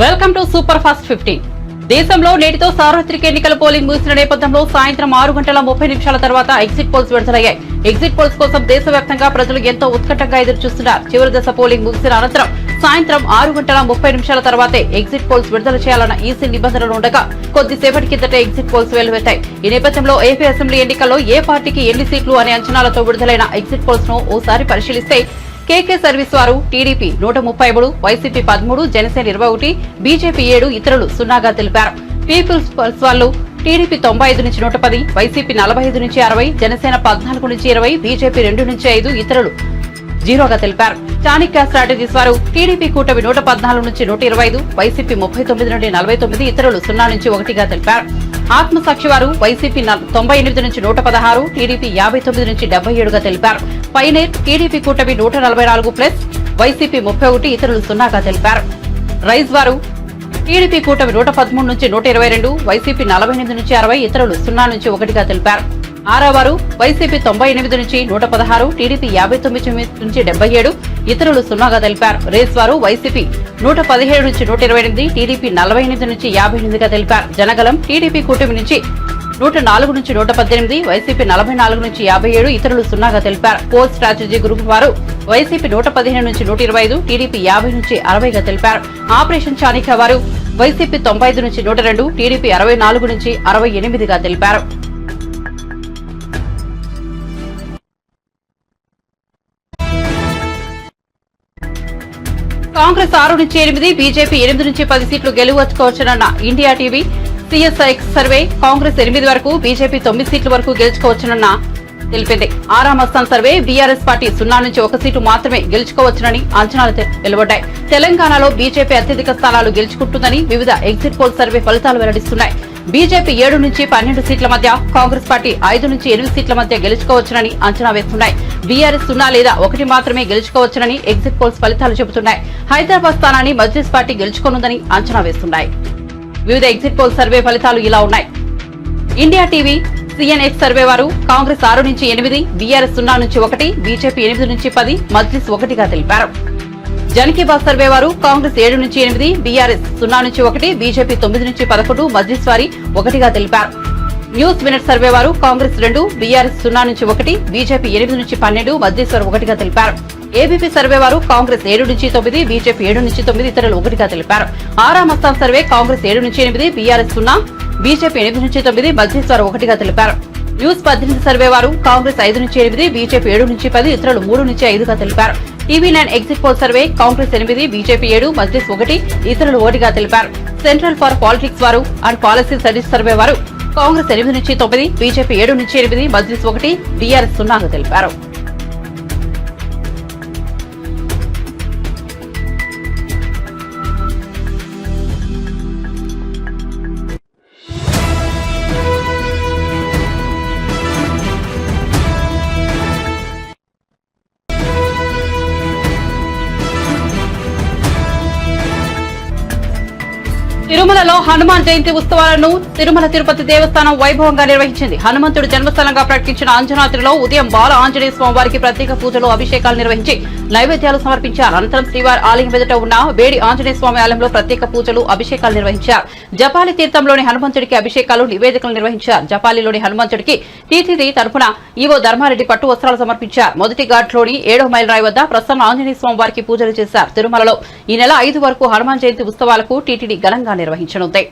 Welcome to super fast 15. దేశంలో నేటితో సార్వత్రిక ఎన్నికల పోలింగ్ ముగిసిన నేపథ్యంలో సాయంత్రం 6:30 తర్వాత ఎగ్జిట్ పోల్స్ విడుదలయ్యాయి. ఎగ్జిట్ పోల్స్ కోసం దేశవ్యాప్తంగా ప్రజలు ఎంతో ఉత్కంఠగా ఎదురుచూస్తున్నారు. చివరి దశ పోలింగ్ ముగిసిన అనంతరం సాయంత్రం 6:30 తర్వాతే ఎగ్జిట్ పోల్స్ విడుదల చేయాలన్న ఈసీ నిబంధనలు ఉండగా కొద్దిసేపటి కిందటే ఎగ్జిట్ పోల్స్ వెలువెత్తాయి. ఈ నేపథ్యంలో ఏపీ అసెంబ్లీ ఎన్నికల్లో ఏ పార్టీకి ఎన్ని సీట్లు అనే అంచనాలతో విడుదలైన ఎగ్జిట్ పోల్స్ ను ఓసారి పరిశీలిస్తే కేకే సర్వీస్ వారు టీడీపీ 133, వైసీపీ 13, జనసేన 21, బీజేపీ 7, ఇతరులు 0గా తెలిపారు. పీపుల్స్ పల్స్ వాళ్ళు టీడీపీ 95 నుంచి 110, వైసీపీ 45 నుంచి 60, జనసేన 14 నుంచి 20, బీజేపీ 2 నుంచి 5, ఇతరులు 0గా తెలిపారు. చాణిక్య స్ట్రాటజీస్ వారు టీడీపీ కూటమి 114 నుంచి 125, వైసీపీ 39 నుండి 49, ఇతరులు 0 నుంచి 1గా తెలిపారు. ఆత్మసాక్షి వారు వైసీపీ 98 నుంచి 116, టీడీపీ 59 నుంచి 77గా తెలిపారు. పైనేర్ టీడీపీ కూటమి 144 ప్లస్, వైసీపీ 31, ఇతరులు 0గా తెలిపారు. రైజ్ వారు టీడీపీ కూటమి 113 నుంచి 122, వైసీపీ 48 నుంచి 60, ఇతరులు 0 నుంచి 1గా తెలిపారు. ఆరావారు వైసీపీ 98 నుంచి 116, టీడీపీ 59 నుంచి 77, ఇతరులు 0గా తెలిపారు. రేస్ వారు వైసీపీ 117 నుంచి 128, టీడీపీ 48 నుంచి 58గా తెలిపారు. జనగలం టీడీపీ కూటమి నుంచి 104 నుంచి 118, వైసీపీ 44 నుంచి 57, ఇతరులు 0గా తెలిపారు. పోల్ స్ట్రాటజీ గ్రూప్ వారు వైసీపీ 115 నుంచి 125, టీడీపీ 50 నుంచి 60గా తెలిపారు. ఆపరేషన్ చాణిక్య వారు వైసీపీ 95 నుంచి 102, టీడీపీ 64 నుంచి 68గా తెలిపారు. కాంగ్రెస్ 6 నుంచి 8, బీజేపీ 8 నుంచి 10 సీట్లు గెలుచుకోవచ్చునన్న ఇండియా టీవీ సిఎస్ఐఎక్స్ సర్వే కాంగ్రెస్ 8 వరకు, బీజేపీ 9 సీట్ల వరకు గెలుచుకోవచ్చునన్న తెలిపింది. ఆరామ్ అస్సాం సర్వే బీఆర్ఎస్ పార్టీ 0 నుంచి 1 సీటు మాత్రమే గెలుచుకోవచ్చునని అంచనాలు వెలువడ్డాయి. తెలంగాణలో బీజేపీ అత్యధిక స్థానాలు గెలుచుకుంటుందని వివిధ ఎగ్జిట్ పోల్ సర్వే ఫలితాలు వెల్లడిస్తున్నాయి. బీజేపీ 7 నుంచి 12 సీట్ల మధ్య, కాంగ్రెస్ పార్టీ 5 నుంచి 8 సీట్ల మధ్య గెలుచుకోవచ్చునని అంచనా వేస్తున్నాయి. బీఆర్ఎస్ 0 లేదా 1 మాత్రమే గెలుచుకోవచ్చునని ఎగ్జిట్ పోల్స్ ఫలితాలు చెబుతున్నాయి. హైదరాబాద్ స్థానాన్ని మజ్లిస్ పార్టీ గెలుచుకోనుందని అంచనా వేస్తున్నాయి. వివిధ ఎగ్జిట్ పోల్ సర్వే ఫలితాలు ఇలా ఉన్నాయి. ఇండియా టీవీ సిఎన్ఎక్స్ సర్వే వారు కాంగ్రెస్ 6 నుంచి 8, బీఆర్ఎస్ 0 నుంచి 1, బీజేపీ 8 నుంచి 10, మజ్లిస్ 1గా తెలిపారు. జన్ కీ బాత్ సర్వే వారు కాంగ్రెస్ 7 నుంచి 8, బీఆర్ఎస్ 0 నుంచి 1, బీజేపీ 9 నుంచి 11, మజ్లిస్ వారి 1గా తెలిపారు. న్యూస్ మినిట్ సర్వే వారు కాంగ్రెస్ 2, బీఆర్ఎస్ 0 నుంచి 1, బీజేపీ 8 నుంచి 12, మజ్లిస్ వారు 1గా తెలిపారు. ఏబీపీ సర్వే వారు కాంగ్రెస్ 7 నుంచి 9, బీజేపీ 7 నుంచి 9, ఇతరులు 1గా తెలిపారు. ఆరామ్ అస్సాం సర్వే కాంగ్రెస్ 7 నుంచి 8, బీఆర్ఎస్ 0, బీజేపీ 8 నుంచి 9, మజ్లిస్ వారు 1గా తెలిపారు. న్యూస్ 18 సర్వే వారు కాంగ్రెస్ 5 నుంచి 8, బీజేపీ 7 నుంచి 10, ఇతరులు 3 నుంచి 5గా తెలిపారు. TV9 exit poll survey Congress 8, BJP 7, Majlis 1, ఇతరులు 1గా తెలిపారు. సెంట్రల్ ఫర్ పాలిటిక్స్ వారు అండ్ పాలసీ స్టడీస్ సర్వే వారు కాంగ్రెస్ 8 నుంచి 9, బీజేపీ 7 నుంచి 8, మజ్లిస్ 1, బీఆర్ఎస్ 0గా తెలిపారు. తిరుమలలో హనుమాన్ జయంతి ఉత్సవాలను తిరుమల తిరుపతి దేవస్థానం వైభవంగా నిర్వహించింది. హనుమంతుడు జన్మస్థలంగా ప్రకటించిన అంజనాద్రిలో ఉదయం బాల ఆంజనేయ స్వామి వారికి ప్రత్యేక పూజలు, అభిషేకాలు నిర్వహించి నైవేద్యాలు సమర్పించారు. అనంతరం శ్రీవారి ఆలయం ఎదుట ఉన్న వేడి ఆంజనేయ స్వామి ఆలయంలో ప్రత్యేక పూజలు, అభిషేకాలు నిర్వహించారు. జపాలి తీర్థంలోని హనుమంతుడికి అభిషేకాలు, నివేదికలు నిర్వహించారు. జపాలిలోని హనుమంతుడికి టీటీడీ తరఫున ఈవో ధర్మారెడ్డి పట్టు వస్త్రాలు సమర్పించారు. మొదటి ఘాట్లోని 7వ మైల్ రాయి వద్ద ప్రసన్న ఆంజనేయ స్వామి వారికి పూజలు చేశారు. తిరుమలలో ఈ నెల 5 వరకు హనుమాన్ జయంతి ఉత్సవాలకు టీటీడీ ఘనంగా నిర్వహించనుంది.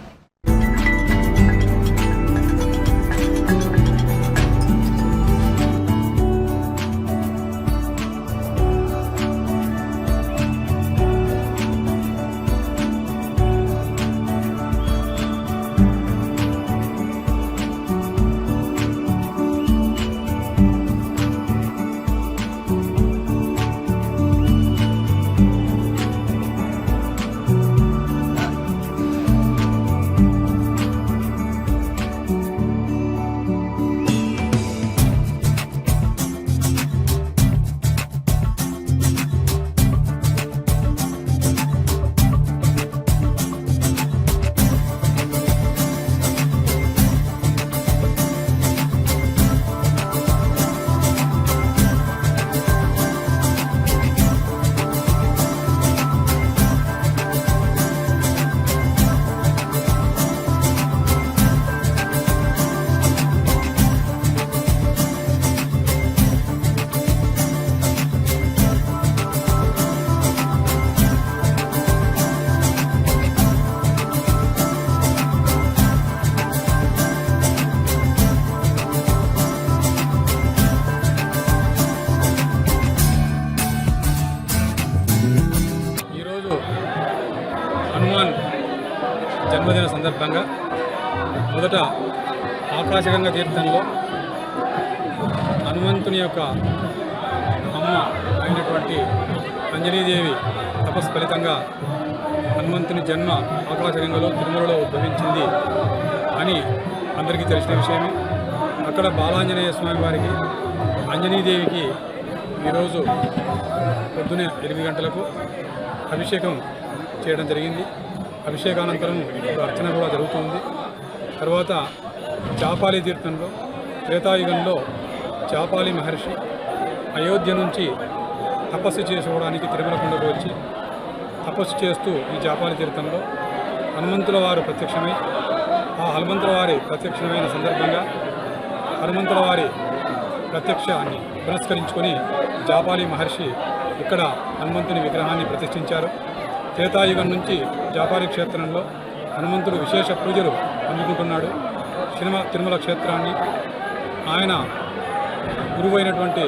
జన్మదిన సందర్భంగా మొదట ఆకాశగంగా తీర్థంలో హనుమంతుని యొక్క అమ్మ అయినటువంటి అంజనీదేవి తపస్సు ఫలితంగా హనుమంతుని జన్మ ఆకాశగంగలో తిరుమలలో ఉద్భవించింది అని అందరికీ తెలిసిన విషయమే. అక్కడ బాలాంజనేయ స్వామి వారికి అంజనీదేవికి ఈరోజు పొద్దునే 8 గంటలకు అభిషేకం చేయడం జరిగింది. అభిషేకానంతరం ఇప్పుడు అర్చన కూడా జరుగుతుంది. తర్వాత చాపాలి తీర్థంలో త్రేతాయుగంలో చాపాలి మహర్షి అయోధ్య నుంచి తపస్సు చేసుకోవడానికి తిరుమల కొండకు వచ్చి తపస్సు చేస్తూ ఈ చాపాలి తీర్థంలో హనుమంతుల వారు ప్రత్యక్షమై ఆ హనుమంతుల వారి ప్రత్యక్షమైన సందర్భంగా హనుమంతుల వారి ప్రత్యక్షాన్ని పురస్కరించుకొని జాపాలి మహర్షి ఇక్కడ హనుమంతుని విగ్రహాన్ని ప్రతిష్ఠించారు. త్రేతాయుగం నుంచి జాపాలి క్షేత్రంలో హనుమంతుడు విశేష పూజలు అందుకుంటున్నాడు. తిరుమల క్షేత్రాన్ని ఆయన గురువైనటువంటి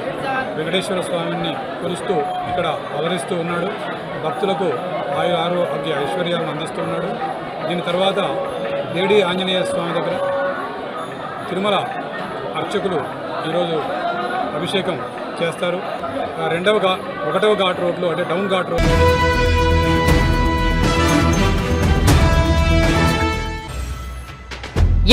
వెంకటేశ్వర స్వామిని కొలుస్తూ ఇక్కడ అలరిస్తూ ఉన్నాడు. భక్తులకు ఆరోగ్య ఐశ్వర్యాలను అందిస్తూ ఉన్నాడు. దీని తర్వాత దేడి ఆంజనేయ స్వామి దగ్గర తిరుమల అర్చకులు ఈరోజు అభిషేకం చేస్తారు. 1వ ఘాట్ రోడ్లో అంటే డౌన్ ఘాట్ రోడ్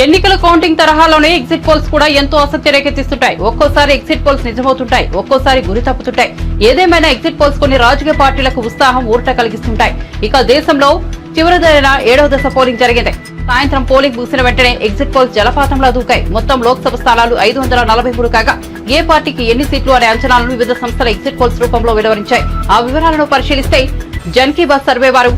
ఎన్నికల కౌంటింగ్ తరహాలోనే ఎగ్జిట్ పోల్స్ కూడా ఎంతో ఆసక్తి రేకెత్తిస్తుంటాయి. ఒక్కోసారి ఎగ్జిట్ పోల్స్ నిజమవుతుంటాయి, ఒక్కోసారి గురి తప్పుతుంటాయి. ఏదేమైనా ఎగ్జిట్ పోల్స్ కొన్ని రాజకీయ పార్టీలకు ఉత్సాహం ఊరట కలిగిస్తుంటాయి. ఇక దేశంలో చివరిదైన 7వ దశ పోలింగ్ జరిగింది. సాయంత్రం పోలింగ్ ముగిసిన వెంటనే ఎగ్జిట్ పోల్స్ జలపాతంలా దూకాయి. మొత్తం లోక్సభ స్థానాలు 543 కాగా ఏ పార్టీకి ఎన్ని సీట్లు అనే అంచనాలను వివిధ సంస్థల ఎగ్జిట్ పోల్స్ రూపంలో వెలువరించాయి. ఆ వివరాలను పరిశీలిస్తే జన్ కీ బాత్ సర్వే వారు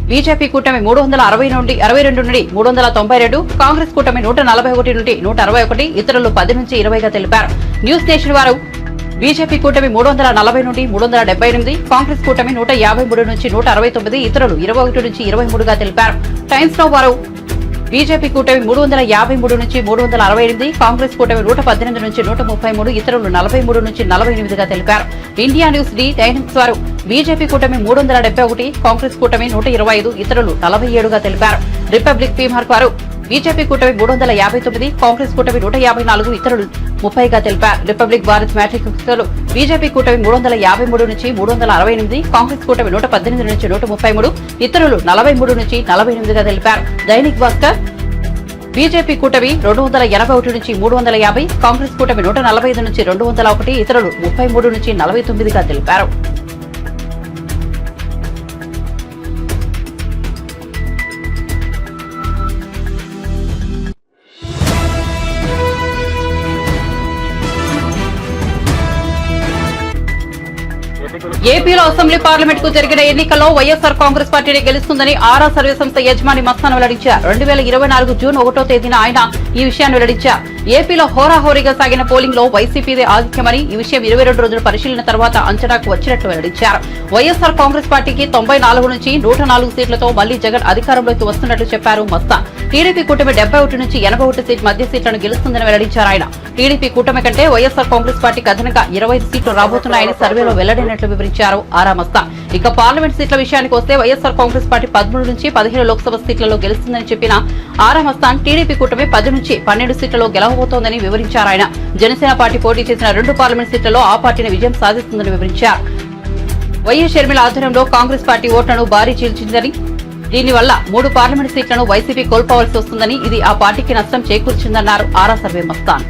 బీజేపీ కూటమి 362 నుండి 392, కాంగ్రెస్ కూటమి 141 నుండి 161, ఇతరులు 10 నుంచి 20గా తెలిపారు. న్యూస్ నేషన్ వారు బీజేపీ కూటమి 340 నుండి 378, కాంగ్రెస్ కూటమి 153 నుంచి 169, ఇతరులు 21 నుంచి 23గా తెలిపారు. టైమ్స్ నౌ వారు బీజేపీ కూటమి 353 నుంచి 368, కాంగ్రెస్ కూటమి 118 నుంచి 133, ఇతరులు 43 నుంచి 48గా తెలిపారు. ఇండియా న్యూస్ డి డైనమిక్స్ వారు బీజేపీ కూటమి 371, కాంగ్రెస్ కూటమి 125, ఇతరులు 47గా తెలిపారు. రిపబ్లిక్ పీమార్క్ వారు బీజేపీ కూటమి 359, కాంగ్రెస్ కూటమి 154, ఇతరులు 30గా తెలిపారు. రిపబ్లిక్ భారత్ మ్యాట్రిక్స్ బీజేపీ కూటమి 353 నుంచి 368, కాంగ్రెస్ కూటమి 118 నుంచి 133, ఇతరులు 43 నుంచి 48గా తెలిపారు. దైనిక్ భాస్కర్ బీజేపీ కూటమి 281 నుంచి 350, కాంగ్రెస్ కూటమి 145 నుంచి 201, ఇతరులు 33 నుంచి 49గా తెలిపారు. ఏపీలో అసెంబ్లీ పార్లమెంట్ కు జరిగిన ఎన్నికల్లో వైఎస్ఆర్ కాంగ్రెస్ పార్టీని గెలుస్తుందని ఆరా సర్వే సంస్థ యజమాని మస్తాన్ వెల్లడించారు. 2024 జూన్ 1వ తేదీన ఆయన ఈ విషయాన్ని వెల్లడించారు. ఏపీలో హోరాహోరీగా సాగిన పోలింగ్ లో వైసీపీదే ఆధిక్యమని, ఈ విషయం 22 రోజుల పరిశీలన తర్వాత అంచనాకు వచ్చినట్లు వెల్లడించారు. వైఎస్ఆర్ కాంగ్రెస్ పార్టీకి 94 నుంచి 104 సీట్లతో మళ్లీ జగన్ అధికారంలోకి వస్తున్నట్లు చెప్పారు మస్తాన్. టీడీపీ కూటమి 71 నుంచి 81 సీట్ మధ్య సీట్లను గెలుస్తుందని వెల్లడించారు ఆయన. టీడీపీ కూటమి కంటే వైఎస్ఆర్ కాంగ్రెస్ పార్టీకి అదనంగా 25 సీట్లు రాబోతున్నాయని సర్వేలో వెల్లడినట్లు వివరించారు ఆరా మస్తాన్. ఇక పార్లమెంట్ సీట్ల విషయానికి వస్తే వైఎస్ఆర్ కాంగ్రెస్ పార్టీ 13 నుంచి 15 లోక్సభ సీట్లలో గెలుస్తుందని చెప్పిన ఆరా మస్తాన్ టీడీపీ కూటమి 10 నుంచి 12 సీట్లలో గెలవబోతోందని వివరించారు ఆయన. జనసేన పార్టీ పోటీ చేసిన 2 పార్లమెంట్ సీట్లలో ఆ పార్టీని విజయం సాధిస్తుందని వివరించారు. వైఎస్ షర్మిల ఆధ్వర్యంలో కాంగ్రెస్ పార్టీ ఓట్లను భారీ చీల్చిందని, దీనివల్ల 3 పార్లమెంట్ సీట్లను వైసీపీ కోల్పోవాల్సి వస్తుందని, ఇది ఆ పార్టీకి నష్టం చేకూర్చిందన్నారు Aara survey Mastan.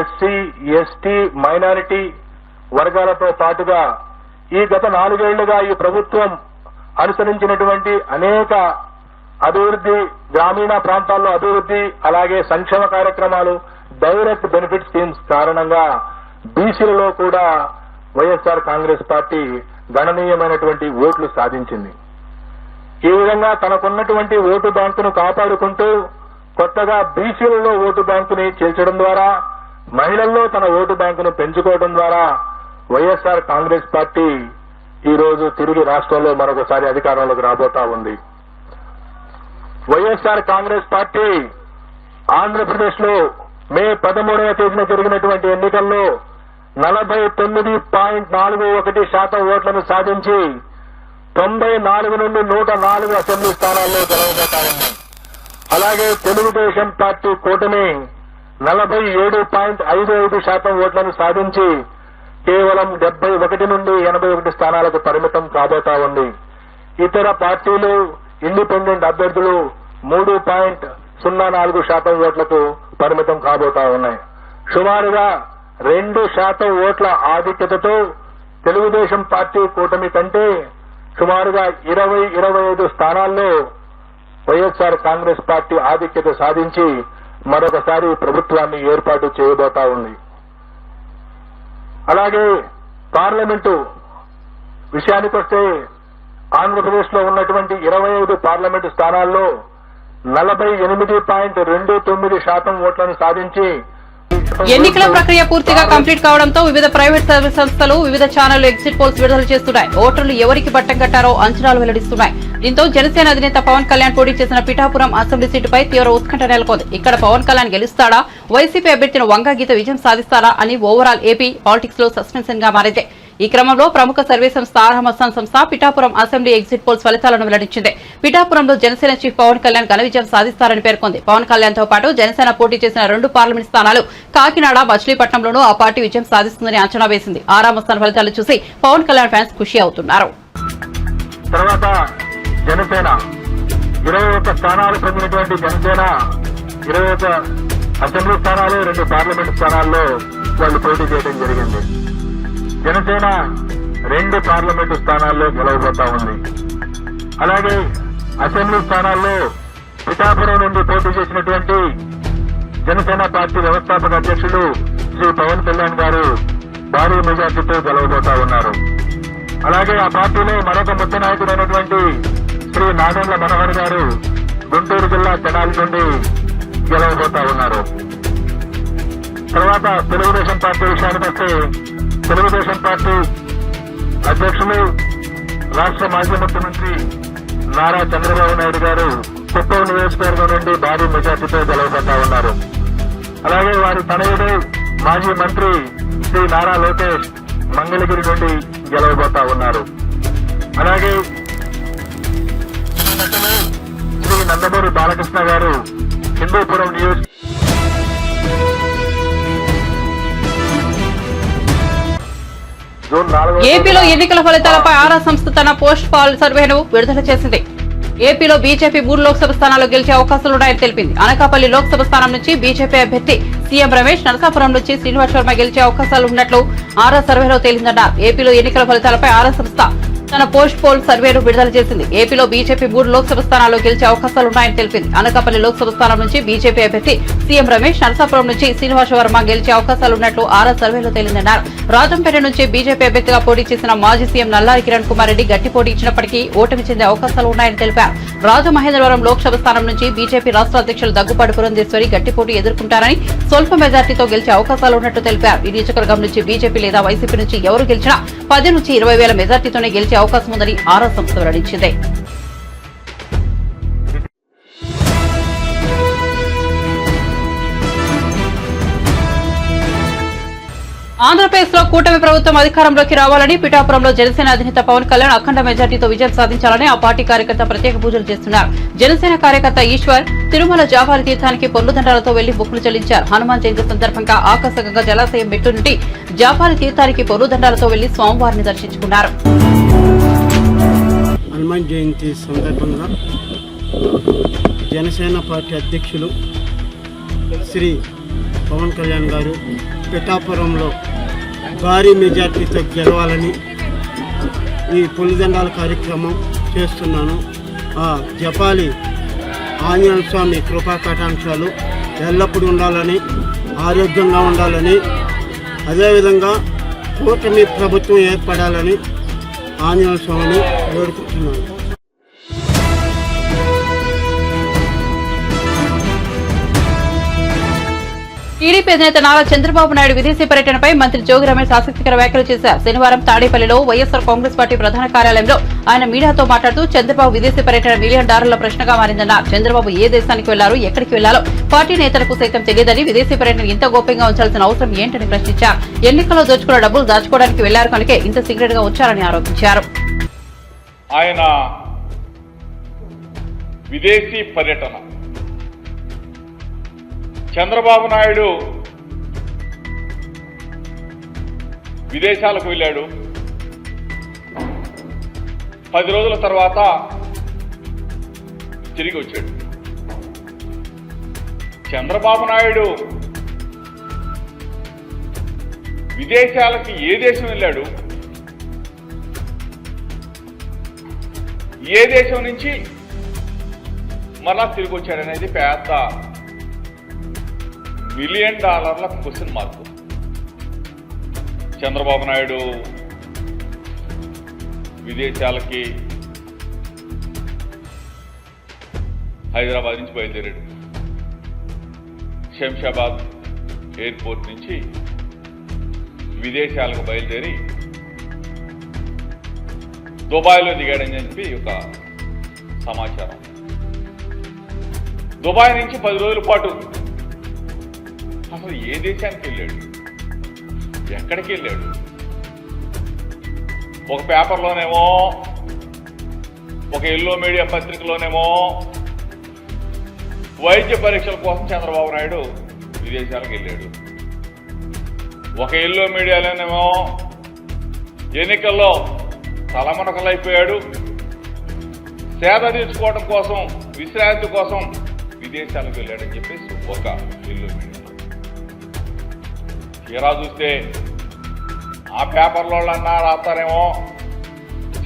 SC, ST, minority వర్గాలతో పాటుగా ఈ గత 4 ఏళ్లుగా ఈ ప్రభుత్వం అనుసరించినటువంటి అనేక అభివృద్ధి, గ్రామీణ ప్రాంతాల్లో అభివృద్ధి, అలాగే సంక్షేమ కార్యక్రమాలు, డైరెక్ట్ బెనిఫిట్ స్కీమ్స్ కారణంగా బీసీలలో కూడా వైఎస్ఆర్ కాంగ్రెస్ పార్టీ గణనీయమైనటువంటి ఓట్లు సాధించింది. ఈ విధంగా తనకున్నటువంటి ఓటు బ్యాంకును కాపాడుకుంటూ కొత్తగా బీసీలలో ఓటు బ్యాంకుని చేర్చడం ద్వారా, మహిళల్లో తన ఓటు బ్యాంకును పెంచుకోవడం ద్వారా వైఎస్ఆర్ కాంగ్రెస్ పార్టీ ఈ రోజు తిరిగి రాష్ట్రంలో మరొకసారి అధికారంలోకి రాబోతా ఉంది. వైఎస్ఆర్ కాంగ్రెస్ పార్టీ ఆంధ్రప్రదేశ్ లో మే 13వ తేదీన జరిగినటువంటి ఎన్నికల్లో 49.41% ఓట్లను సాధించి 94 నుండి 104 అసెంబ్లీ స్థానాల్లో గెలవబోతా ఉన్నాయి. అలాగే తెలుగుదేశం పార్టీ కూటమి 47.55% ఓట్లను సాధించి కేవలం 71 నుండి 81 స్థానాలకు పరిమితం కాబోతా ఉంది. ఇతర పార్టీలు ఇండిపెండెంట్ అభ్యర్థులు 3.04% ఓట్లకు పరిమితం కాబోతా ఉన్నాయి. సుమారుగా 2% ఓట్ల ఆధిక్యతతో తెలుగుదేశం పార్టీ కూటమి కంటే సుమారుగా 20-25 స్థానాల్లో వైఎస్ఆర్ కాంగ్రెస్ పార్టీ ఆధిక్యత సాధించి మరొకసారి ప్రభుత్వాన్ని ఏర్పాటు చేయబోతా ఉంది. అలాగే పార్లమెంటు విషయానికొస్తే ఆంధ్రప్రదేశ్ లో ఉన్నటువంటి 25 పార్లమెంటు స్థానాల్లో 48.29% ఓట్లను సాధించి ఎన్నికల ప్రక్రియ పూర్తిగా కంప్లీట్ కావడంతో వివిధ ప్రైవేట్ సర్వీస్ సంస్థలు వివిధ ఛానళ్లు ఎగ్జిట్ పోల్స్ విడుదల చేస్తున్నాయి. ఓటర్లు ఎవరికి పట్టం కట్టారో అంచనాలు వెల్లడిస్తున్నాయి. దీంతో జనసేన అధినేత పవన్ కళ్యాణ్ పోటీ చేసిన పిఠాపురం అసెంబ్లీ సీటుపై తీవ్ర ఉత్కంఠ నెలకొంది. ఇక్కడ పవన్ కళ్యాణ్ గెలుస్తాడా, వైసీపీ అభ్యర్థిని వంగగీత విజయం సాధిస్తారా అని ఓవరాల్ ఏపీ పాలిటిక్స్ లో సస్పెన్షన్ గా మారింది. ఈ క్రమంలో ప్రముఖ సర్వే సంస్థ ఆర్హమస్సాన్ సంస్థ పిఠాపురం అసెంబ్లీ ఎగ్జిట్ పోల్స్ ఫలితాలను వెల్లడించింది. పిఠాపురంలో జనసేన చీఫ్ పవన్ కళ్యాణ్ ఘన విజయం సాధిస్తారని పేర్కొంది. పవన్ కళ్యాణ్ తో పాటు జనసేన పోటీ చేసిన 2 పార్లమెంట్ స్థానాలు కాకినాడ, మచిలీపట్నంలోనూ ఆ పార్టీ విజయం సాధిస్తుందని అంచనా వేసింది. ఆర్హమస్సాన్ ఫలితాలు చూసి పవన్ కళ్యాణ్ ఫ్యాన్స్ ఖుషి అవుతున్నారు. తర్వాత జనసేన 21 స్థానాలు పొందినటువంటి జనసేన 21 అసెంబ్లీ స్థానాలు, 2 పార్లమెంట్ స్థానాల్లో వాళ్ళు పోటీ చేయడం జరిగింది. జనసేన 2 పార్లమెంటు స్థానాల్లో గెలవబోతా ఉంది. అలాగే అసెంబ్లీ స్థానాల్లో పిఠాపురం నుండి పోటీ చేసినటువంటి జనసేన పార్టీ వ్యవస్థాపక అధ్యక్షుడు శ్రీ పవన్ కళ్యాణ్ గారు భారీ మెజార్టీతో గెలవబోతా ఉన్నారు. అలాగే ఆ పార్టీలో మరొక ముఖ్య నాయకుడైనటువంటి శ్రీ నాదెండ్ల మనోహర్ గారు గుంటూరు జిల్లా తెనాలి నుండి గెలవబోతా ఉన్నారు. తర్వాత తెలుగుదేశం పార్టీ విషయానికి వస్తే తెలుగుదేశం పార్టీ అధ్యక్షులు రాష్ట్ర మాజీ ముఖ్యమంత్రి నారా చంద్రబాబు నాయుడు గారు కుప్పం నియోజకవర్గం నుండి భారీ మెజార్టీతో గెలవబోతా ఉన్నారు. అలాగే వారి తనయుడు మాజీ మంత్రి శ్రీ నారా లోకేష్ మంగళగిరి నుండి గెలవబోతా ఉన్నారు. అలాగే శ్రీ నందమూరి బాలకృష్ణ గారు హిందూపురం ఏపీలో ఎన్నికల ఫలితాలపై ఆరా సంస్థ తన పోస్ట్ పాల్ సర్వేను విడుదల చేసింది. ఏపీలో బీజేపీ 3 లోక్సభ స్థానాల్లో గెలిచే అవకాశాలున్నాయని తెలిపింది. అనకాపల్లి లోక్సభ స్థానం నుంచి బీజేపీ అభ్యర్థి సీఎం రమేష్, నరసాపురం నుంచి శ్రీనివాస్ శర్మ గెలిచే అవకాశాలు ఉన్నట్లు ఆరా సర్వేలో తేలిందన్నారు. ఏపీలో ఎన్నికల ఫలితాలపై ఆరా సంస్థ తన పోస్ట్ పోల్ సర్వేను విడుదల చేసింది. ఏపీలో బీజేపీ 3 లోక్సభ స్థానాల్లో గెలిచే అవకాశాలున్నాయని తెలిపింది. అనకాపల్లి లోక్సభ స్థానం నుంచి బీజేపీ అభ్యర్థి సీఎం రమేష్, నరసాపురం నుంచి శ్రీనివాస్ వర్మ గెలిచే అవకాశాలున్నట్లు ఆరా సర్వేలో తేలిందన్నారు. రాజంపేట నుంచి బీజేపీ అభ్యర్థిగా పోటీ చేసిన మాజీ సీఎం నల్లారి కిరణ్ కుమార్ రెడ్డి గట్టి పోటీ ఇచ్చినప్పటికీ ఓటమి చెందే అవకాశాలు ఉన్నాయని తెలిపారు. రాజమహేంద్రవరం లోక్సభ స్థానం నుంచి బీజేపీ రాష్ట్ర అధ్యక్షులు దగ్గుపాటి పురంధేశ్వరి గట్టి పోటీ ఎదుర్కొంటారని, స్వల్ప మెజార్టీతో గెలిచే అవకాశాలు ఉన్నట్టు తెలిపారు. ఈ నియోజకవర్గం నుంచి బీజేపీ లేదా వైసీపీ నుంచి ఎవరు గెలిచినా 10 నుంచి 20 వేల మెజార్టీతోనే గెలిచే అవకాశం ఉందని ఆరా సంస్థ వెల్లడించింది. ఆంధ్రప్రదేశ్ లో కూటమి ప్రభుత్వం అధికారంలోకి రావాలని పిఠాపురంలో జనసేన అధినేత పవన్ కళ్యాణ్ అఖండ మెజార్టీతో విజయం సాధించాలని ఆ పార్టీ కార్యకర్త ప్రత్యేక పూజలు చేస్తున్నారు. జనసేన కార్యకర్త ఈశ్వర్ తిరుమల జావారి తీర్థానికి పొర్లుదండాలతో వెళ్లి మొక్కులు చెల్లించారు. హనుమాన్ జయంతి సందర్భంగా ఆకాశగంగా జలాశయం మెట్టు నుండి జావారి తీర్థానికి పొర్లుదండాలతో వెళ్లి స్వామివారిని దర్శించుకున్నారు. హనుమాన్ జయంతి సందర్భంగా జనసేన పార్టీ అధ్యక్షులు శ్రీ పవన్ కళ్యాణ్ గారు పిఠాపురంలో భారీ మెజార్టీతో గెలవాలని ఈ పొలిదండాల కార్యక్రమం చేస్తున్నాను. ఆ జపాలి ఆంజనేయ స్వామి కృపా కటాంశాలు ఎల్లప్పుడూ ఉండాలని, ఆరోగ్యంగా ఉండాలని, అదేవిధంగా కూటమి ప్రభుత్వం ఏర్పడాలని ఆంజనేయ స్వామిని వేడుకుంటున్నాను. టీడీపీ అధినేత నారా చంద్రబాబు నాయుడు విదేశీ పర్యటనపై మంత్రి జోగి రమేష్ ఆసక్తికర వ్యాఖ్యలు చేశారు. శనివారం తాడేపల్లిలో వైఎస్సార్ కాంగ్రెస్ పార్టీ ప్రధాన కార్యాలయంలో ఆయన మీడియాతో మాట్లాడుతూ చంద్రబాబు విదేశీ పర్యటన $1 మిలియన్ ప్రశ్నగా మారిందన్నారు. చంద్రబాబు ఏ దేశానికి వెళ్లారు, ఎక్కడికి వెళ్లాలో పార్టీ నేతలకు సైతం తెలియదని, విదేశీ పర్యటన ఇంత గోప్యంగా ఉంచాల్సిన అవసరం ఏంటని ప్రశ్నించారు. ఎన్నికల్లో దోచుకున్న డబ్బులు దాచుకోవడానికి వెళ్లారు కనుకే ఇంత సీక్రెట్ గా వచ్చారని ఆరోపించారు. ఆయన విదేశీ పర్యటన. చంద్రబాబు నాయుడు విదేశాలకు వెళ్ళాడు. 10 రోజుల తర్వాత తిరిగి వచ్చాడు. చంద్రబాబు నాయుడు విదేశాలకి ఏ దేశం వెళ్ళాడు, ఏ దేశం నుంచి మళ్ళా తిరిగి వచ్చాడనేది పెద్ద $1 million question mark. Chandrababu Naidu విదేశాలకి హైదరాబాద్ నుంచి బయలుదేరాడు. శంషాబాద్ ఎయిర్పోర్ట్ నుంచి విదేశాలకు బయలుదేరి దుబాయ్లో దిగాడని చెప్పి ఒక సమాచారం. దుబాయ్ నుంచి 10 రోజుల పాటు అసలు ఏ దేశానికి వెళ్ళాడు, ఎక్కడికి వెళ్ళాడు? ఒక పేపర్లోనేమో, ఒక ఎల్లో మీడియా పత్రికలోనేమో వైద్య పరీక్షల కోసం చంద్రబాబు నాయుడు విదేశాలకు వెళ్ళాడు. ఒక ఎల్లో మీడియాలోనేమో ఎన్నికల్లో తలమునకలైపోయాడు, సేద తీర్చుకోవడం కోసం, విశ్రాంతి కోసం విదేశాలకు వెళ్ళాడని చెప్పేసి ఒక ఎల్లో మీడియా. తీరా చూస్తే ఆ పేపర్లో అన్నా రాస్తారేమో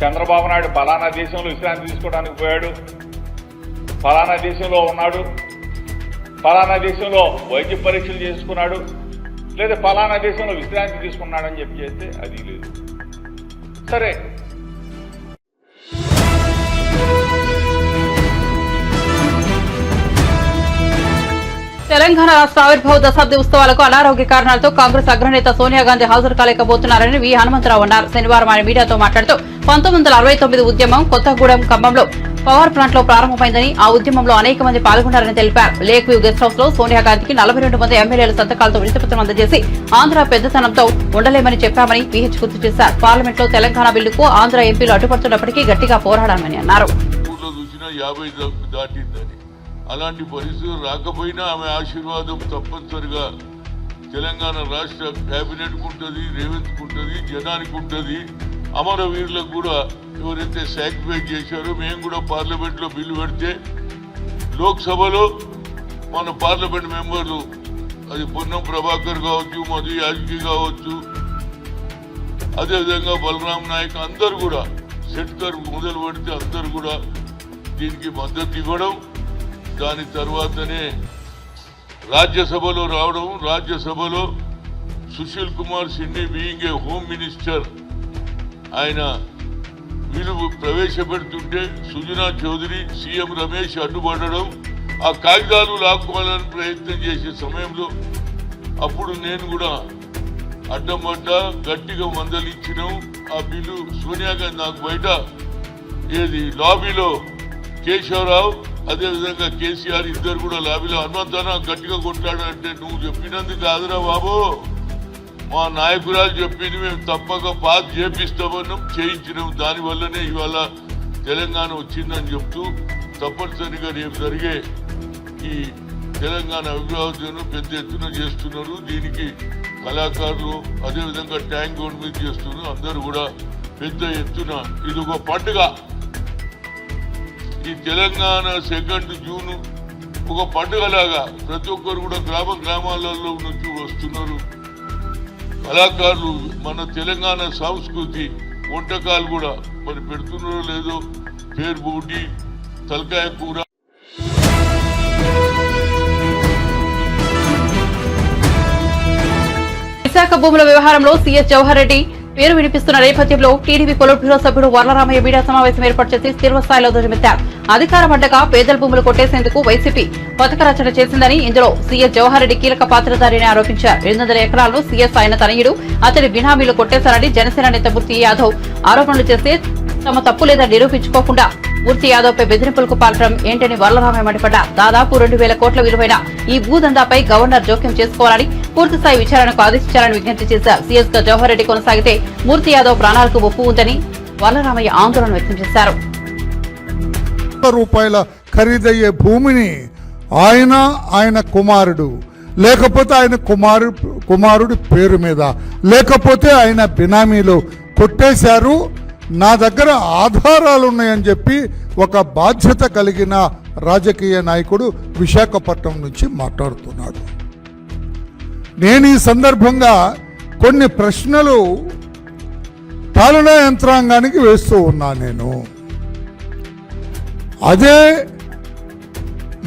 చంద్రబాబు నాయుడు ఫలానా దేశంలో విశ్రాంతి తీసుకోవడానికి పోయాడు, ఫలానా దేశంలో ఉన్నాడు, ఫలానా దేశంలో వైద్య పరీక్షలు చేసుకున్నాడు, లేదా ఫలానా దేశంలో విశ్రాంతి తీసుకున్నాడని చెప్పి చేస్తే అది లేదు. సరే, తెలంగాణ రాష్ట్ర ఆవిర్భావ దశాబ్ది ఉత్సవాలకు అనారోగ్య కారణాలతో కాంగ్రెస్ అగ్రనేత సోనియా గాంధీ హాజరు కాలేకపోతున్నారని వి హనుమంతరావు అన్నారు. శనివారం ఆయన మీడియాతో మాట్లాడుతూ 1969 ఉద్యమం కొత్తగూడెం ఖమ్మంలో పవర్ ప్లాంట్ లో ప్రారంభమైందని, ఆ ఉద్యమంలో అనేక మంది పాల్గొన్నారని తెలిపారు. లేక్ వ్యూ గెస్ట్ హౌస్ లో సోనియా గాంధీకి 42 మంది ఎమ్మెల్యేల సంతకాలతో వినతిపత్రం అందజేసి ఆంధ్ర పెద్దతనంతో ఉండలేమని చెప్పామని పీహెచ్ గుర్తు చేశారు. పార్లమెంట్ లో తెలంగాణ బిల్లుకు ఆంధ్ర ఎంపీలు అడ్డుపడుతున్నప్పటికీ గట్టిగా పోరాడామని అన్నారు. అలాంటి పరిస్థితులు రాకపోయినా ఆమె ఆశీర్వాదం తప్పనిసరిగా తెలంగాణ రాష్ట్ర కేబినెట్కు ఉంటుంది, రేవంత్కు ఉంటుంది, జనానికి ఉంటుంది. అమరవీరులకు కూడా ఎవరైతే సాక్రిఫైస్ చేశారో, మేము కూడా పార్లమెంట్లో బిల్లు పెడితే లోక్సభలో మన పార్లమెంట్ మెంబర్లు, అది పొన్నం ప్రభాకర్ కావచ్చు, మధు యాజ్కి కావచ్చు, అదేవిధంగా బలరాం నాయక్, అందరు కూడా షెట్కర్ మొదలు పెడితే అందరు కూడా దీనికి మద్దతు ఇవ్వడం, దాని తర్వాతనే రాజ్యసభలో రావడం. రాజ్యసభలో Sushil Kumar సిండి being a home minister ఆయన వీళ్ళు ప్రవేశపెడుతుంటే సుజనా చౌదరి, సీఎం రమేష్ అడ్డుపడడం, ఆ కాగితాలు లాక్కోవాలని ప్రయత్నం చేసే సమయంలో అప్పుడు నేను కూడా అడ్డం పడ్డా, గట్టిగా మందలించినాం. ఆ బిల్లు సోనియా గాంధీ నాకు బయట లాబీలో కేశవరావు, అదేవిధంగా కేసీఆర్ ఇద్దరు కూడా లాబీలో హనుమంతన గట్టిగా కొట్లాడంటే, నువ్వు చెప్పినందుకు కాదురా బాబు, మా నాయకురాలు చెప్పింది, మేము తప్పక పాస్ చేపిస్తామన్నాం, చేయించినాం. దానివల్లనే ఇవాళ తెలంగాణ వచ్చిందని చెప్తూ తప్పనిసరిగా రేపు జరిగే ఈ తెలంగాణ అభివృద్ధిని పెద్ద ఎత్తున చేస్తున్నారు. దీనికి కళాకారులు, అదేవిధంగా ట్యాంక్ రోడ్ మీద చేస్తున్నారు. అందరూ కూడా పెద్ద ఎత్తున ఇది ఒక పండుగ. ఈ తెలంగాణ 2 జూన్ ఒక పండుగలాగా ప్రతి ఒక్కరు కూడా గ్రామాలలో నుంచి వస్తున్నారు. కళాకారులు మన తెలంగాణ సంస్కృతి వంటకాలు కూడా మరి పెడుతున్నారో లేదో, పేరు బూటి, తలకాయ కూర. విశాఖ భూముల వ్యవహారంలో సీఎస్ జవహర్ రెడ్డి పేరు వినిపిస్తున్న నేపథ్యంలో టీడీపీ పొలిట్ బ్యూరో సభ్యుడు వర్లరామయ్య మీడియా సమావేశం ఏర్పాటు చేసి తీవ్రస్థాయిలో ధ్వజమెత్తారు. అధికారం అడ్డగా పేదల భూములు కొట్టేసేందుకు వైసీపీ పథక రచన చేసిందని, ఇందులో సీఎస్ జవహర్ రెడ్డి కీలక పాత్రధారిని ఆరోపించారు. 800 ఎకరాలను సీఎస్ ఆయన తనయుడు, అతడి బినామీలు కొట్టేశారని జనసేన నేత మూర్తి యాదవ్ ఆరోపణలు చేస్తే తమ తప్పు లేదని నిరూపించుకోకుండా మూర్తి యాదవ్ పై బెదిరింపులకు పాల్పడడం ఏంటని వర్లరామయ్య మండిపడ్డారు. దాదాపు 2000 కోట్ల విలువైన ఈ భూదందాపై గవర్నర్ జోక్యం చేసుకోవాలని, పూర్తిస్థాయి విచారణకు ఆదేశించాలని విజ్ఞప్తి చేశారు. సీఎస్ గా జవహర్ రెడ్డి కొనసాగితే మూర్తి యాదవ్ ప్రాణాలకు ముప్పు ఉందని వల్లరామయ్య ఆందోళన వ్యక్తం చేశారు. రూపాయల ఖరీదయ్యే భూమిని ఆయన కుమారుడు, లేకపోతే ఆయన కుమారుడి పేరు మీద, లేకపోతే ఆయన బినామీలు కొట్టేశారు. నా దగ్గర ఆధారాలు ఉన్నాయని చెప్పి ఒక బాధ్యత కలిగిన రాజకీయ నాయకుడు విశాఖపట్నం నుంచి మాట్లాడుతున్నాడు. నేను ఈ సందర్భంగా కొన్ని ప్రశ్నలు పాలనా యంత్రాంగానికి వేస్తూ ఉన్నా. నేను అదే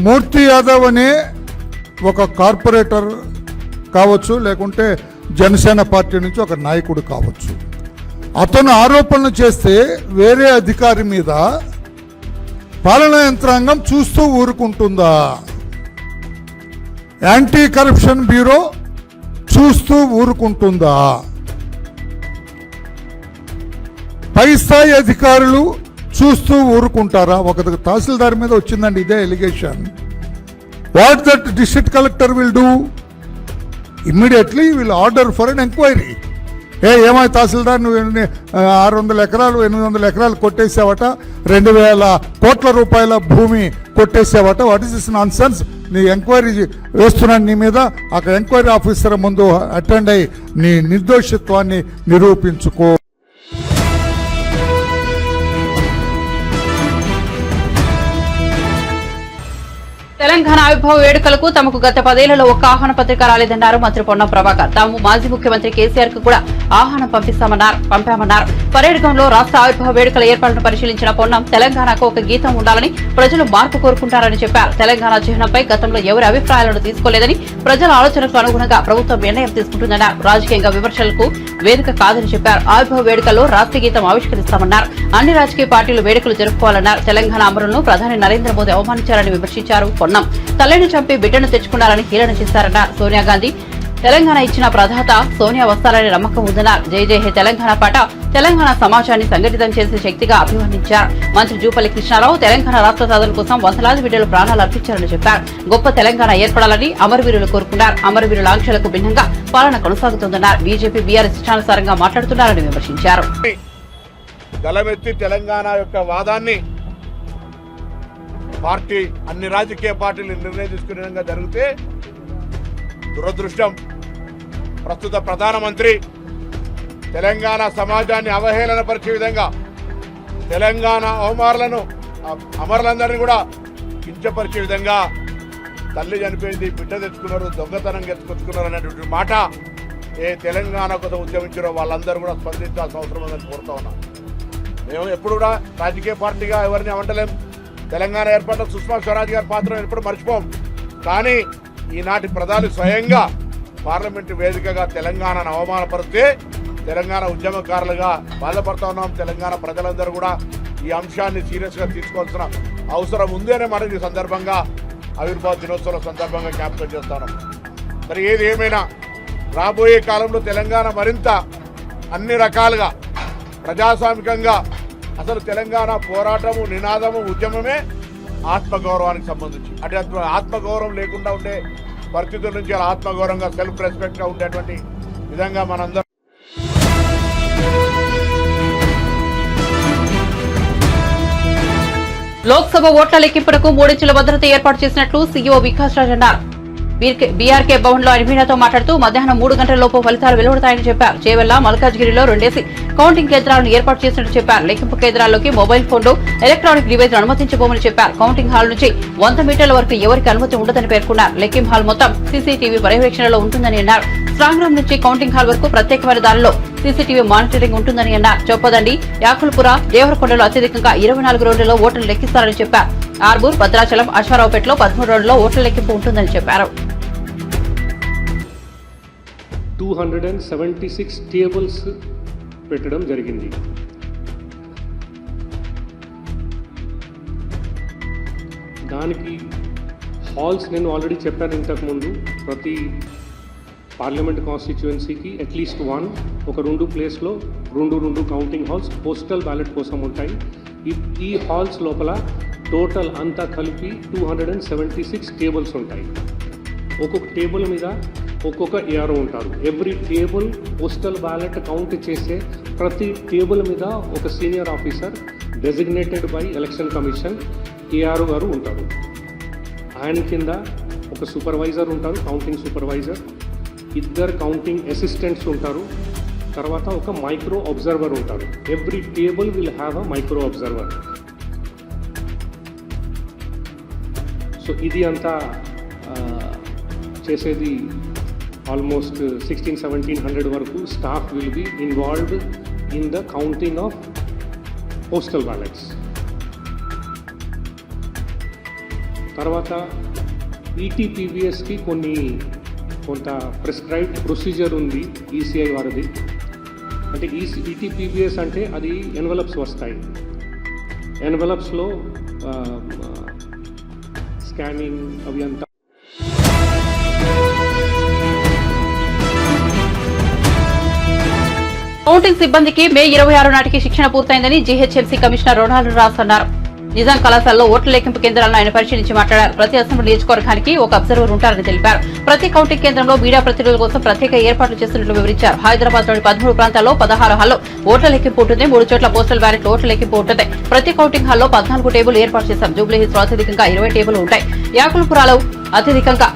మూర్తి యాదవ్ అనే ఒక కార్పొరేటర్ కావచ్చు, లేకుంటే జనసేన పార్టీ నుంచి ఒక నాయకుడు కావచ్చు, అతను ఆరోపణలు చేస్తే వేరే అధికారి మీద పాలనా యంత్రాంగం చూస్తూ ఊరుకుంటుందా? యాంటీ కరప్షన్ బ్యూరో చూస్తూ ఊరుకుంటుందా? పై స్థాయి అధికారులు చూస్తూ ఊరుకుంటారా? ఒక తహసీల్దార్ మీద వచ్చిందండి ఇదే allegation. What that district collector will do? Immediately will order for an enquiry. ఏమై తహసీల్దార్, నువ్వు 600 ఎకరాలు 800 ఎకరాలు కొట్టేసావట, 2000 కోట్ల రూపాయల భూమి కొట్టేసావట, వాట్ ఇస్ దిస్ నాన్ సెన్స్? నీ ఎంక్వైరీ వేస్తున్నాను నీ మీద. అక్కడ ఎంక్వైరీ ఆఫీసర్ ముందు అటెండ్ అయ్యి నీ నిర్దోషిత్వాన్ని నిరూపించుకో. తెలంగాణ ఆవిర్భావ వేడుకలకు తమకు గత 10 ఏళ్లలో ఒక్క ఆహ్వాన పత్రిక రాలేదన్నారు మంత్రి పొన్నం ప్రభాకర్. తాము మాజీ ముఖ్యమంత్రి కేసీఆర్ కు కూడా ఆహ్వానం పంపామన్నారు. పరేడ్ గ్రౌండ్ లో రాష్ట్ర ఆవిర్భావ వేడుకల ఏర్పాట్లను పరిశీలించిన పొన్నం తెలంగాణకు ఒక గీతం ఉండాలని, ప్రజలు మార్పు కోరుకుంటారని చెప్పారు. తెలంగాణ చిహ్నంపై గతంలో ఎవరి అభిప్రాయాలను తీసుకోలేదని, ప్రజల ఆలోచనకు అనుగుణంగా ప్రభుత్వం నిర్ణయం తీసుకుంటుందన్నారు. రాజకీయంగా విమర్శలకు వేదిక కాదని చెప్పారు. ఆవిర్భావ వేడుకల్లో రాష్ట్ర గీతం ఆవిష్కరిస్తామన్నారు. అన్ని రాజకీయ పార్టీలు వేడుకలు జరుపుకోవాలన్నారు. తెలంగాణ అమరులను ప్రధాని నరేంద్ర మోదీ అవమానించారని విమర్శించారు. పొన్నం తల్లిని చంపి బిడ్డను తెచ్చుకున్నారని హేళన చేశారన్నారు. సోనియా గాంధీ తెలంగాణ ఇచ్చిన ప్రదాత, సోనియా వస్తారని నమ్మకం ఉందన్నారు. జై జై హే తెలంగాణ పాట తెలంగాణ సమాజాన్ని సంఘటితం చేసే శక్తిగా అభివర్ణించారు. మంత్రి జూపల్లి కృష్ణారావు తెలంగాణ రాష్ట్ర సాధన కోసం వందలాది బిడ్డలు ప్రాణాలు అర్పించారని చెప్పారు. గొప్ప తెలంగాణ ఏర్పడాలని అమరవీరులు కోరుకున్నారు. అమరవీరుల ఆంక్షలకు భిన్నంగా పాలన కొనసాగుతుందన్నారు. బీజేపీ బీఆర్ఎస్ ఇష్టానుసారంగా మాట్లాడుతున్నారని విమర్శించారు. గలమెత్తి తెలంగాణ యొక్క వాదాన్ని పార్టీ, అన్ని రాజకీయ పార్టీలు నిర్ణయం తీసుకునే విధంగా జరిగితే దురదృష్టం. ప్రస్తుత ప్రధానమంత్రి తెలంగాణ సమాజాన్ని అవహేళనపరిచే విధంగా, తెలంగాణ అమరులందరినీ కూడా కించపరిచే విధంగా తల్లి చనిపోయింది, బిడ్డ తెచ్చుకున్నారు, దొంగతనం తెచ్చుకున్నారు అనేటువంటి మాట తెలంగాణ కోసం ఉద్యమించారో వాళ్ళందరూ కూడా స్పందించాల్సిన అవసరం ఉందని కోరుతా ఉన్నాం. మేము ఎప్పుడు కూడా రాజకీయ పార్టీగా ఎవరిని అవంటలేం. తెలంగాణ ఏర్పాటులో సుష్మా స్వరాజ్ గారి పాత్ర ఎప్పుడు మర్చిపోం. కానీ ఈనాటి ప్రధాని స్వయంగా పార్లమెంటు వేదికగా తెలంగాణను అవమానపరిస్తే తెలంగాణ ఉద్యమకారులుగా బాధపడుతూ ఉన్నాం. తెలంగాణ ప్రజలందరూ కూడా ఈ అంశాన్ని సీరియస్గా తీసుకోవాల్సిన అవసరం ఉంది అనే మాట ఈ సందర్భంగా ఆవిర్భావ దినోత్సవం సందర్భంగా జ్ఞాపకం చేస్తాను. మరి ఏది ఏమైనా రాబోయే కాలంలో తెలంగాణ మరింత అన్ని రకాలుగా ప్రజాస్వామికంగా, అసలు తెలంగాణ పోరాటము, నినాదము, ఉద్యమమే ఆత్మగౌరవానికి సంబంధించి. అంటే ఆత్మగౌరవం లేకుండా ఉండే పరిస్థితుల నుంచి ఆత్మగౌరవంగా, సెల్ఫ్ రెస్పెక్ట్గా ఉండేటువంటి విధంగా మనందరం. లోక్సభ ఓట్ల లెక్కింపునకు 3 ఇంచుల భద్రత ఏర్పాటు చేసినట్లు సీఈఓ వికాస్ రాజ్ అన్నారు. బీఆర్కే భవన్ లో ఆయన మీడియాతో మాట్లాడుతూ మధ్యాహ్నం 3 గంటల లోపు ఫలితాలు వెలువడతాయని చెప్పారు. చేవెళ్ల, మల్కాజ్గిరిలో 2 కౌంటింగ్ కేంద్రాలను ఏర్పాటు చేసినట్టు చెప్పారు. లెక్కింపు కేంద్రాల్లోకి మొబైల్ ఫోన్లు, ఎలక్ట్రానిక్ డివైజ్లు అనుమతించబోమని చెప్పారు. కౌంటింగ్ హాల్ నుంచి 100 మీటర్ల వరకు ఎవరికి అనుమతి ఉండదని పేర్కొన్నారు. లెక్కింపు హాల్ మొత్తం సీసీటీవీ పర్యవేక్షణలో ఉంటుందని అన్నారు. స్ట్రాంగ్ రూమ్ నుంచి కౌంటింగ్ హాల్ వరకు ప్రత్యేకమైన దానిలో సీసీటీవీ మానిటరింగ్ ఉంటుందని అన్నారు. చొప్పదండి, యాకుల్పుర, దేవరకొండలో అత్యధికంగా 24 రౌండ్లలో ఓట్లు లెక్కిస్తారని చెప్పారు. ఆర్బూర్, భద్రాచలం, అశ్వారావుపేటలో 13 రౌండ్లలో ఓట్ల లెక్కింపు ఉంటుందని చెప్పారు. 276 టేబుల్స్ పెట్టడం జరిగింది. దానికి హాల్స్ నేను ఆల్రెడీ చెప్పాను ఇంతకుముందు. ప్రతి పార్లమెంట్ కాన్స్టిట్యుయెన్సీకి అట్లీస్ట్ 1, ఒక 2 ప్లేస్లో 2 కౌంటింగ్ హాల్స్ పోస్టల్ బ్యాలెట్ కోసం ఉంటాయి. ఈ హాల్స్ లోపల టోటల్ అంతా కలిపి 276 టేబుల్స్ ఉంటాయి. ఒక్కొక్క టేబుల్ మీద ఒక్కొక్క ఏఆర్ఓ ఉంటారు. Every table postal ballot count చేసే ప్రతి టేబుల్ మీద ఒక senior officer designated by election commission ARO గారు ఉంటారు. ఆయన కింద ఒక సూపర్వైజర్ ఉంటారు, కౌంటింగ్ సూపర్వైజర్, ఇద్దరు కౌంటింగ్ అసిస్టెంట్స్ ఉంటారు, తర్వాత ఒక మైక్రో అబ్జర్వర్ ఉంటారు. Every table will have a micro observer. So ఇది అంతా చేసేది ఆల్మోస్ట్ 1600-1700 వరకు staff will be involved in the counting of postal ballots. తర్వాత ఈటీపీబీఎస్కి కొంత ప్రిస్క్రైబ్డ్ ప్రొసీజర్ ఉంది ఈసీఐ వారిది. అంటే ఈటీపీబీఎస్ అంటే అది ఎన్వలప్స్ వస్తాయి. ఎన్వలప్స్లో స్కానింగ్ అవి అంతా. కౌంటింగ్ సిబ్బందికి మే 26 నాటికి శిక్షణ పూర్తయిందని జీహెచ్ఎంసీ కమిషనర్ రొనాల్డ్ రాస్ అన్నారు. నిజాం కళాశాలలో ఓట్ల లెక్కింపు కేంద్రాలను ఆయన పరిశీలించి మాట్లాడారు. ప్రతి అసెంబ్లీ నియోజకవర్గానికి ఒక అబ్జర్వర్ ఉంటారని తెలిపారు. ప్రతి కౌంటింగ్ కేంద్రంలో మీడియా ప్రతినిధుల కోసం ప్రత్యేక ఏర్పాట్లు చేస్తున్నట్లు వివరించారు. హైదరాబాద్ లోని 13 ప్రాంతాల్లో 16 హాల్లో ఓట్ల లెక్కింపు ఉంటుంది. 3 చోట్ల పోస్టల్ బ్యాలెట్ ఓట్ల లెక్కింపు ఉంటుంది. ప్రతి కౌంటింగ్ హాల్లో 14 టేబుల్ ఏర్పాటు చేశారు. జూబ్లీహిల్స్ లో అత్యధికంగా 20 టేబుల్ ఉంటాయి. యాకుల్పురాలో అత్యధికంగా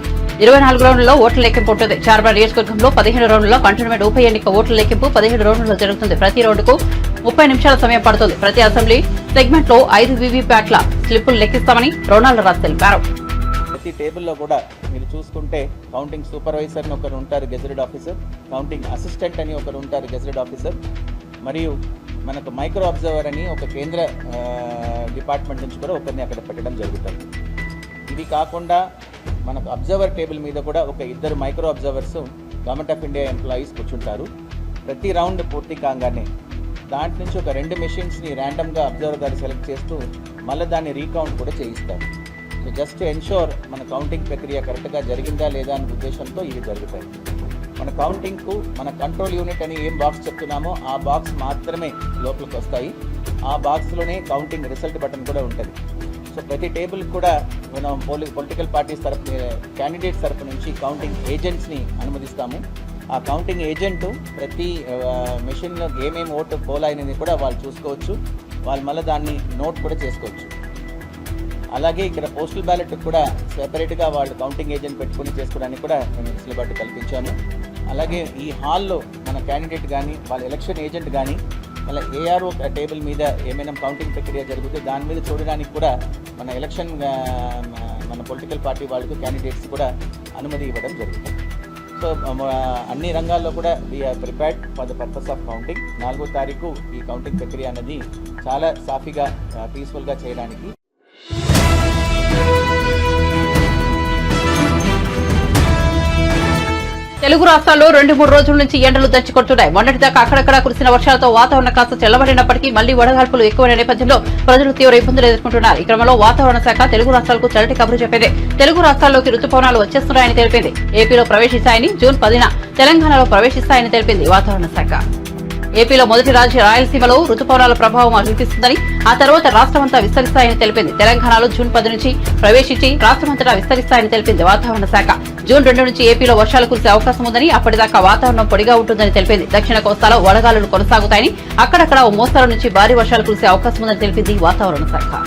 24 రౌండ్లలో ఓట్ల లెక్కింపు ఉంటుంది. చార్బార్ నియోజకవర్గంలో 15 రౌండ్లలో కంటోన్మెంట్ ఉప ఎన్నిక ఓట్ల లెక్కింపు 17 రౌండ్లలో జరుగుతుంది. ప్రతి రౌండ్కు 30 నిమిషాల సమయం పడుతుంది. ప్రతి అసెంబ్లీ సెగ్మెంట్ లో 5 వీవీప్యాట్ల స్లిప్పులు లెక్కిస్తామని రొనాల్డ్ రాస్ తెలిపారు. ప్రతి టేబుల్లో కూడా మీరు చూసుకుంటే కౌంటింగ్ సూపర్వైజర్ అని ఒకరు ఉంటారు, గెజెటెడ్ ఆఫీసర్, కౌంటింగ్ అసిస్టెంట్ అని ఒకరు ఉంటారు, గెజెటెడ్ ఆఫీసర్, మరియు మనకు మైక్రో అబ్జర్వర్ అని ఒక కేంద్ర డిపార్ట్మెంట్ నుంచి కూడా ఒకరిని అక్కడ పెట్టడం జరుగుతుంది. ఇది కాకుండా మనకు అబ్జర్వర్ టేబుల్ మీద కూడా ఒక 2 micro observers government of India employees కూర్చుంటారు. ప్రతి రౌండ్ పూర్తి కాగానే దాంట్ నుంచి ఒక 2 మెషిన్స్ని ర్యాండమ్గా అబ్జర్వర్ గారు సెలెక్ట్ చేస్తూ మళ్ళీ దాన్ని రీకౌంట్ కూడా చేయిస్తారు. సో జస్ట్ ఎన్షోర్ మన కౌంటింగ్ ప్రక్రియ కరెక్ట్గా జరిగిందా లేదా అనే ఉద్దేశంతో ఇవి జరుగుతాయి. మన కౌంటింగ్కు మన కంట్రోల్ యూనిట్ అని ఏం బాక్స్ చెప్తున్నామో ఆ బాక్స్ మాత్రమే లోపలికి వస్తాయి. ఆ బాక్స్లోనే కౌంటింగ్ రిజల్ట్ బటన్ కూడా ఉంటుంది. సో ప్రతి టేబుల్ కూడా మనం పొలిటికల్ పార్టీస్ తరఫు క్యాండిడేట్స్ తరఫు నుంచి కౌంటింగ్ ఏజెంట్స్ని అనుమతిస్తాము. ఆ కౌంటింగ్ ఏజెంటు ప్రతి మెషిన్లో ఏమేమి ఓటు పోల్ అయినది కూడా వాళ్ళు చూసుకోవచ్చు. వాళ్ళు మళ్ళీ దాన్ని నోట్ కూడా చేసుకోవచ్చు. అలాగే ఇక్కడ పోస్టల్ బ్యాలెట్ కూడా సెపరేట్గా వాళ్ళు కౌంటింగ్ ఏజెంట్ పెట్టుకుని చేసుకోవడానికి కూడా మేము వెసులుబాటు కల్పించాము. అలాగే ఈ హాల్లో మన క్యాండిడేట్ కానీ వాళ్ళ ఎలక్షన్ ఏజెంట్ కానీ మళ్ళీ ఏఆర్ఓ టేబుల్ మీద ఏమైనా కౌంటింగ్ ప్రక్రియ జరిగితే దాని మీద చూడడానికి కూడా మన ఎలక్షన్ మన పొలిటికల్ పార్టీ వాళ్ళకు క్యాండిడేట్స్ కూడా అనుమతి ఇవ్వడం జరుగుతుంది. సో అన్ని రంగాల్లో కూడా we are prepared for the purpose of counting. 4వ తారీఖు ఈ కౌంటింగ్ ప్రక్రియ అనేది చాలా సాఫీగా పీస్ఫుల్గా చేయడానికి. తెలుగు రాష్ట్రాల్లో 2-3 రోజుల నుంచి ఎండలు దంచుకొడుతున్నాయి. మొన్నటిదాకా అక్కడక్కడ కురిసిన వర్షాలతో వాతావరణం కాస్త చల్లబడినప్పటికీ మళ్లీ వడగాల్పులు ఎక్కువైన నేపథ్యంలో ప్రజలు తీవ్ర ఇబ్బందులు ఎదుర్కొంటున్నారు. ఈ క్రమంలో వాతావరణ శాఖ తెలుగు రాష్ట్రాలకు చల్లటి కబురు చెప్పింది. తెలుగు రాష్ట్రాల్లోకి రుతుపవనాలు వచ్చేస్తున్నాయని తెలిపింది. ఏపీలో ప్రవేశిస్తాయని, జూన్ 10న తెలంగాణలో ప్రవేశిస్తాయని తెలిపింది వాతావరణ శాఖ. ఏపీలో మొదటి రాయలసీమలో రుతుపవనాల ప్రభావం అనిపిస్తుందని, ఆ తర్వాత రాష్ట్రమంతా విస్తరిస్తాయని తెలిపింది. తెలంగాణలో జూన్ 10 నుంచి ప్రవేశించి రాష్ట్రమంతటా విస్తరిస్తాయని తెలిపింది వాతావరణ శాఖ. జూన్ 2 నుంచి ఏపీలో వర్షాలు కురిసే అవకాశం ఉందని, అప్పటిదాకా వాతావరణం పొడిగా ఉంటుందని తెలిపింది. దక్షిణ కోస్తాలో వడగాలులు కొనసాగుతాయని, అక్కడక్కడ ఓ మోస్తరు నుంచి భారీ వర్షాలు కురిసే అవకాశం ఉందని తెలిపింది వాతావరణ శాఖ.